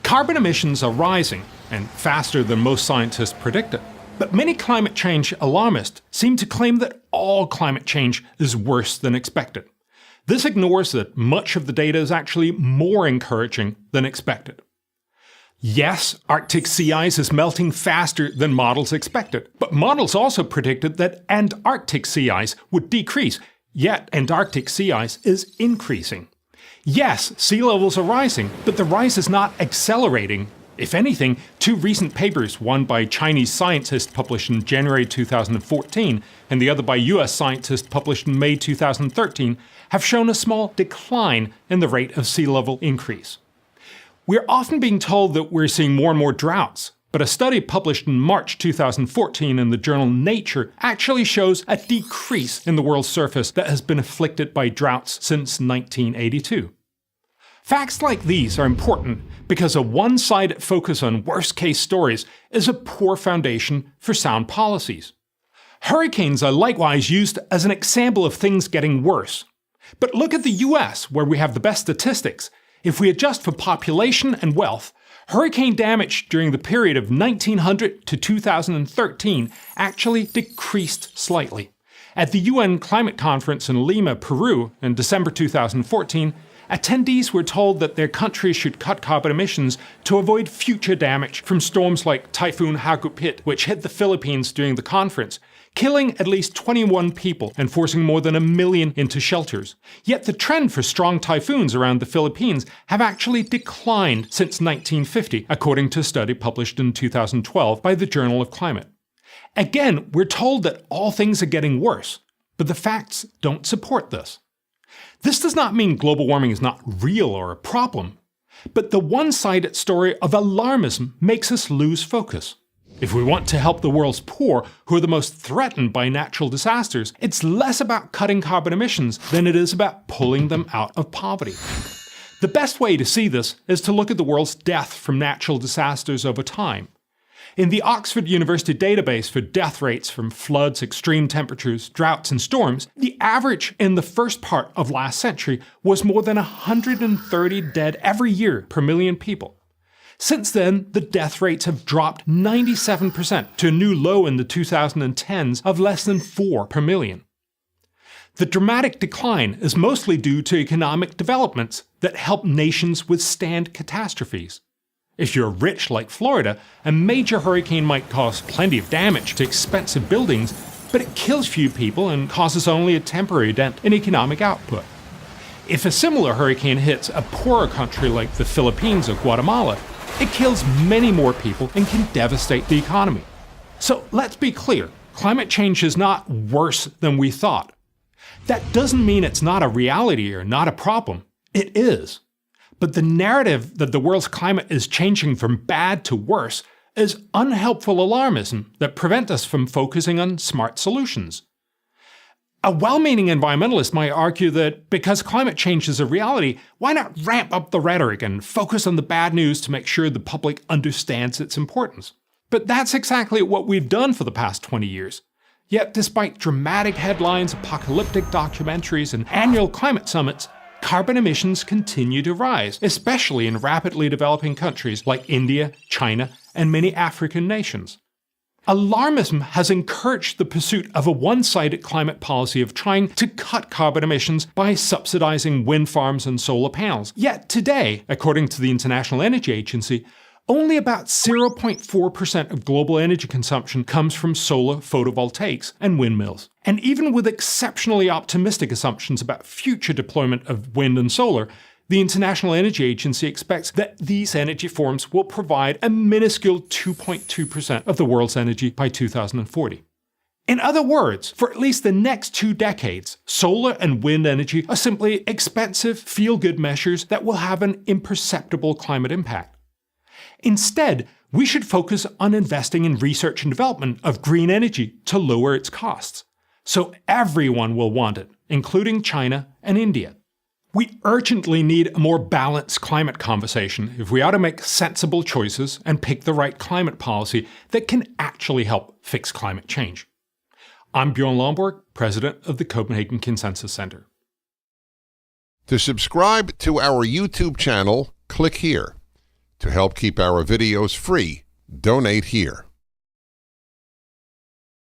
Carbon emissions are rising, and faster than most scientists predicted. But many climate change alarmists seem to claim that all climate change is worse than expected. This ignores that much of the data is actually more encouraging than expected. Yes, Arctic sea ice is melting faster than models expected, but models also predicted that Antarctic sea ice would decrease, yet Antarctic sea ice is increasing. Yes, sea levels are rising, but the rise is not accelerating. If anything, two recent papers, one by Chinese scientists published in January 2014 and the other by US scientists published in May 2013, have shown a small decline in the rate of sea level increase. We're often being told that we're seeing more and more droughts, but a study published in March 2014 in the journal Nature actually shows a decrease in the world's surface that has been afflicted by droughts since 1982. Facts like these are important because a one-sided focus on worst-case stories is a poor foundation for sound policies. Hurricanes are likewise used as an example of things getting worse. But look at the US, where we have the best statistics. If we adjust for population and wealth, hurricane damage during the period of 1900 to 2013 actually decreased slightly. At the UN Climate Conference in Lima, Peru, in December 2014, attendees were told that their countries should cut carbon emissions to avoid future damage from storms like Typhoon Hagupit, which hit the Philippines during the conference, killing at least 21 people and forcing more than 1 million into shelters. Yet the trend for strong typhoons around the Philippines have actually declined since 1950, according to a study published in 2012 by the Journal of Climate. Again, we're told that all things are getting worse, but the facts don't support this. This does not mean global warming is not real or a problem, but the one-sided story of alarmism makes us lose focus. If we want to help the world's poor, who are the most threatened by natural disasters, it's less about cutting carbon emissions than it is about pulling them out of poverty. The best way to see this is to look at the world's death from natural disasters over time. In the Oxford University database for death rates from floods, extreme temperatures, droughts, and storms, the average in the first part of last century was more than 130 dead every year per million people. Since then, the death rates have dropped 97% to a new low in the 2010s of less than 4 per million. The dramatic decline is mostly due to economic developments that help nations withstand catastrophes. If you're rich like Florida, a major hurricane might cause plenty of damage to expensive buildings, but it kills few people and causes only a temporary dent in economic output. If a similar hurricane hits a poorer country like the Philippines or Guatemala, it kills many more people and can devastate the economy. So let's be clear, climate change is not worse than we thought. That doesn't mean it's not a reality or not a problem. It is. But the narrative that the world's climate is changing from bad to worse is unhelpful alarmism that prevent us from focusing on smart solutions. A well-meaning environmentalist might argue that because climate change is a reality, why not ramp up the rhetoric and focus on the bad news to make sure the public understands its importance? But that's exactly what we've done for the past 20 years. Yet despite dramatic headlines, apocalyptic documentaries, and annual climate summits, carbon emissions continue to rise, especially in rapidly developing countries like India, China, and many African nations. Alarmism has encouraged the pursuit of a one-sided climate policy of trying to cut carbon emissions by subsidizing wind farms and solar panels. Yet today, according to the International Energy Agency, only about 0.4% of global energy consumption comes from solar photovoltaics and windmills. And even with exceptionally optimistic assumptions about future deployment of wind and solar, the International Energy Agency expects that these energy forms will provide a minuscule 2.2% of the world's energy by 2040. In other words, for at least the next 2 decades, solar and wind energy are simply expensive, feel-good measures that will have an imperceptible climate impact. Instead, we should focus on investing in research and development of green energy to lower its costs. So everyone will want it, including China and India. We urgently need a more balanced climate conversation if we ought to make sensible choices and pick the right climate policy that can actually help fix climate change. I'm Bjorn Lomborg, president of the Copenhagen Consensus Center. To subscribe to our YouTube channel, click here. To help keep our videos free, donate here.